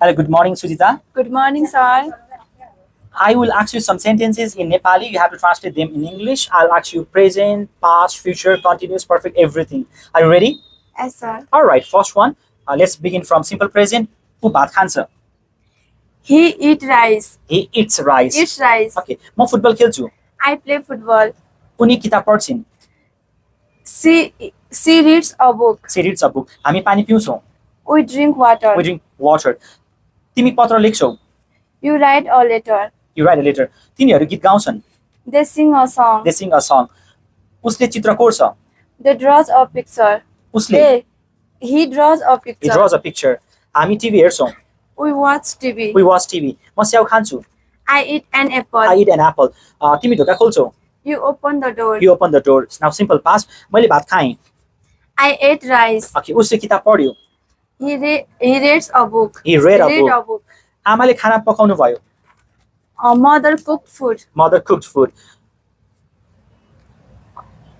Hello, good morning, Sujita. Good morning, sir. I will ask you some sentences in Nepali. You have to translate them in English. I'll ask you present, past, future, continuous, perfect, everything. Are you ready? Yes, sir. All right, first one. Let's begin from simple present. ऊ भात खान्छ. He eat rice. He eats rice. Eats rice. Okay, म football खेल्छु. I play football. उनी किताब पढ्छिन्. She reads a book. She reads a book. हामी पानी पिउँछौँ. We drink water. We drink water. तिमी पत्र लेख्छौ. You write a letter. You write a letter. तिनीहरू गीत गाउँछन्. They sing a song. They sing a song. उसले चित्र कोर्छ. They draws a picture. उसले He draws a picture. He draws a picture. हामी TV हेर्छौँ. We watch TV. We watch TV. म स्याउ खान्छु. I eat an apple. I eat an apple. तिमी ढोका खोल्छौ. You open the door. You open the door. Now simple past. मैले भात खाएँ. I ate rice. Okay, उसले किताब पढ्यो. He reads a book. He read a book. आमाले खाना पकाउनु भयो. Mother cooked food. Mother cooked food.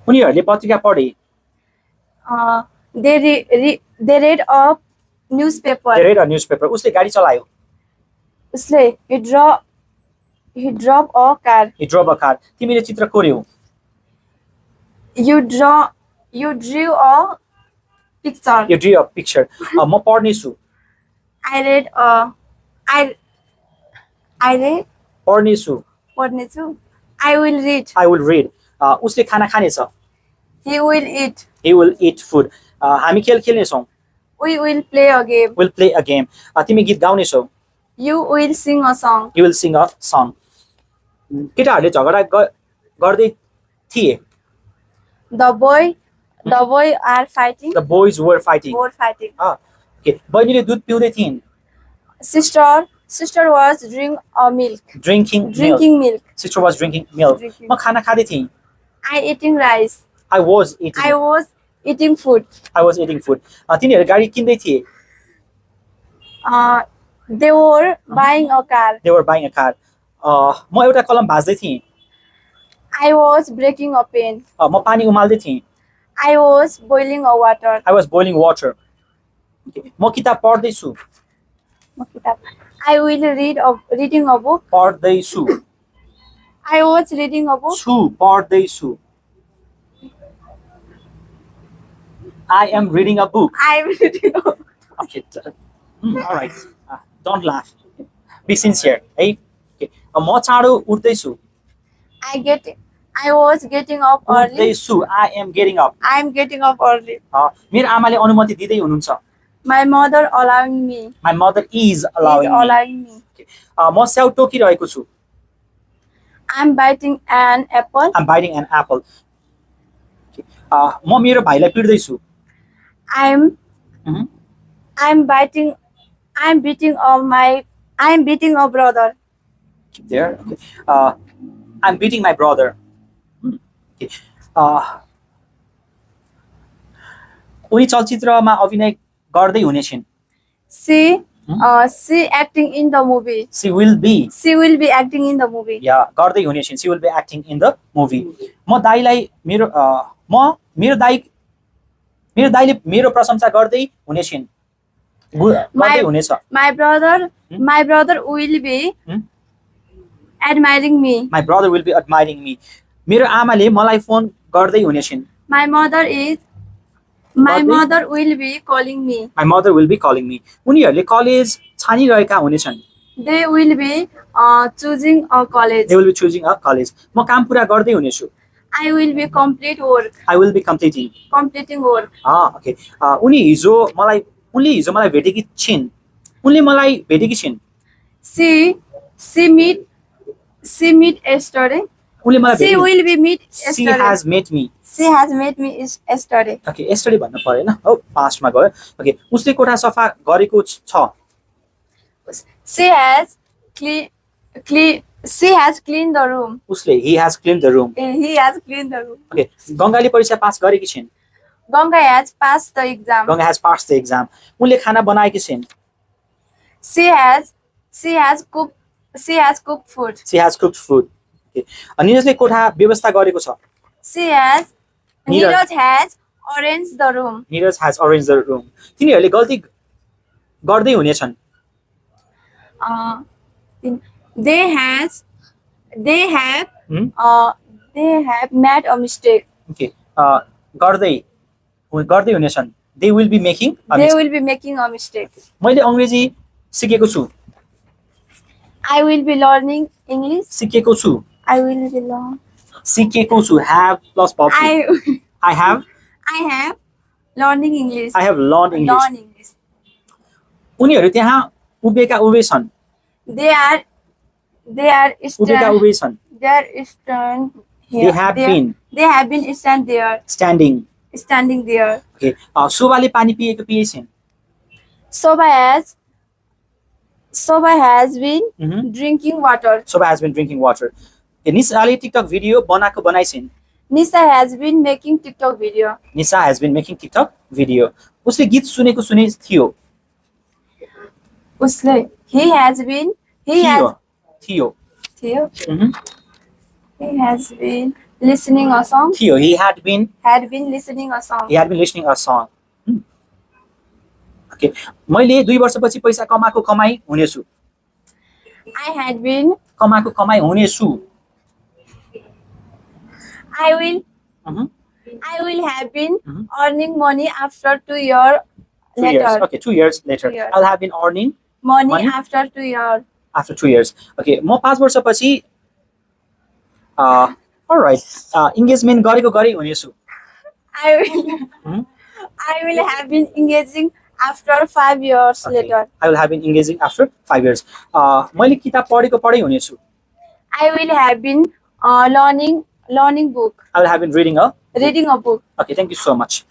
उनीहरूले पत्रिका पढे. They read a newspaper. They read a newspaper. उसले गाडी चलायो. उसले he drove a car. He drove a car. तिमीले चित्र कोर्यौ. You drew a picture. You drew a picture. म पढ्ने छु. I read पढ्ने छु. I will read. I will read. उसले खाना खानेछ. He will eat. He will eat food. हामी खेल खेल्नेछौँ. We will play a game. We'll play a game. तिमी गीत गाउनेछौ. You will sing a song. You will sing a song. केटाहरूले झगडा गर्दै थिए. The boy are fighting. The boys were fighting. Okay. बहिनीले दुध पिउँदै थिइन्. Sister was Drinking milk. Sister was drinking milk. म खाना खाँदै थिएँ. I eating rice. I was eating food. तिनीहरू गाडी किन्दै थिए. They were buying a car. म एउटा कलम भाँच्दै थिएँ. I was breaking a pen. म पानी उमाल्दै थिएँ. I was boiling water. I was boiling water. म किताब पढ्दै छु. I will reading a book. पढ्दै छु. I was reading a book. पढ्दै छु. I am reading a book. I am reading a book. Okay. All right. Don't laugh. Be sincere. Hey. Okay. म चाँडो उठ्दै छु. I was getting up early. उठ्दै छु. I am getting up. I am getting up early. मेरो आमाले अनुमति दिँदै हुनुहुन्छ. My mother allowing me. My mother is allowing me. Okay. म स्याउ टोकिरहेको छु. I'm biting an apple. I'm biting an apple. Okay. म मेरो भाइलाई पिट्दै छु. I'm beating a brother. Keep there. Okay. I'm beating my brother. Okay. उनी चलचित्रमा अभिनय गर्दै हुनेछिन्. She acting in the movie. She will be acting in the movie. Yeah, गर्दै हुनेछिन्. She will be acting in the movie. म दाइलाई मेरो दाइले मेरो प्रशंसा गर्दै हुनेछिन्. गर्दै हुनेछ. My brother will be admiring me. My brother will be admiring me. मेरो आमाले मलाई फोन गर्दै हुनेछिन्. My mother will be calling me. My mother will be calling me. उनीहरूले कलेज छानिरहेका हुनेछन्. They will be choosing a college. They will be choosing a college. म काम पुरा गर्दै हुनेछु. I will be I will be completing work. Okay. उनले हिजो मलाई भेटेकी छिन्. उनले मलाई भेटेकी छिन्. She meet yesterday. उनले मलाई She will be meet yesterday. She has met me. She has met me yesterday. Okay, yesterday भन्नु पर्यो हैन. हो पास्टमा गयो. Okay, उसले कोठा सफा गरेको छ. He has cleaned the room. He has cleaned the room. He has cleaned the room. Okay, गंगाले परीक्षा पास गरेकी छिन्. Ganga has passed the exam. Ganga has passed the exam. उनले खाना बनाएकी छिन्. She has cooked food. She has cooked food. Okay. निरजले कोठा व्यवस्था गरेको छ. Neeraj has arranged the room. Neeraj has arranged the room. तिनीहरूले गल्ती गर्दै हुनेछन्. uh, they has they have Hmm? they have made a mistake. Okay. गर्दै गर्दै हुनेछन्. They will be making a They mistake. will be making a mistake. मैले अङ्ग्रेजी सिकेको छु. I will be learning English. सिकेको छु. I will be learn. सिकेको छु. Have plus verb to. I I have have learning English. I have learned English. Learn English. उनीहरू त्यहाँ उभिएका उभे छन्. They are उभिएका उभे छन्. stand here. They have been They have been standing. standing there. Okay. शोभाले पानी पिएको पिएछिन्. Soba has been Mhm. drinking water. Shobha has been drinking water. निशाले टिकटक भिडियो बनाएको बनाइछिन्. Nisa has been making TikTok video. Nisha has been making TikTok video. उसले गीत सुनेको सुने थियो. Usle. He has been. थियो. Mhm. He has been listening a song. थियो. He had been Listening a song. listening a song. Okay. मैले 2 वर्षपछि पैसा कमाएको कमाई हुनेछु. I had been. कमाएको कमाई हुनेछु. I will. Mhm. I will have been Mhm. earning money after 2 years 2 years. later. Okay, 2 years later. 2 years. I'll have been earning Money Money? after 2 years. after 2 years. Okay, म 5 वर्षपछि alright. Engagement गरेको गरी हुनेछु. I will. Mhm. I will have been engaging after 5 years Okay. later. I will have been engaging after 5 years. मैले किताब पढेको पढै हुनेछु. I will have been learning book. I will have been reading a. Reading a book. Okay, thank you so much.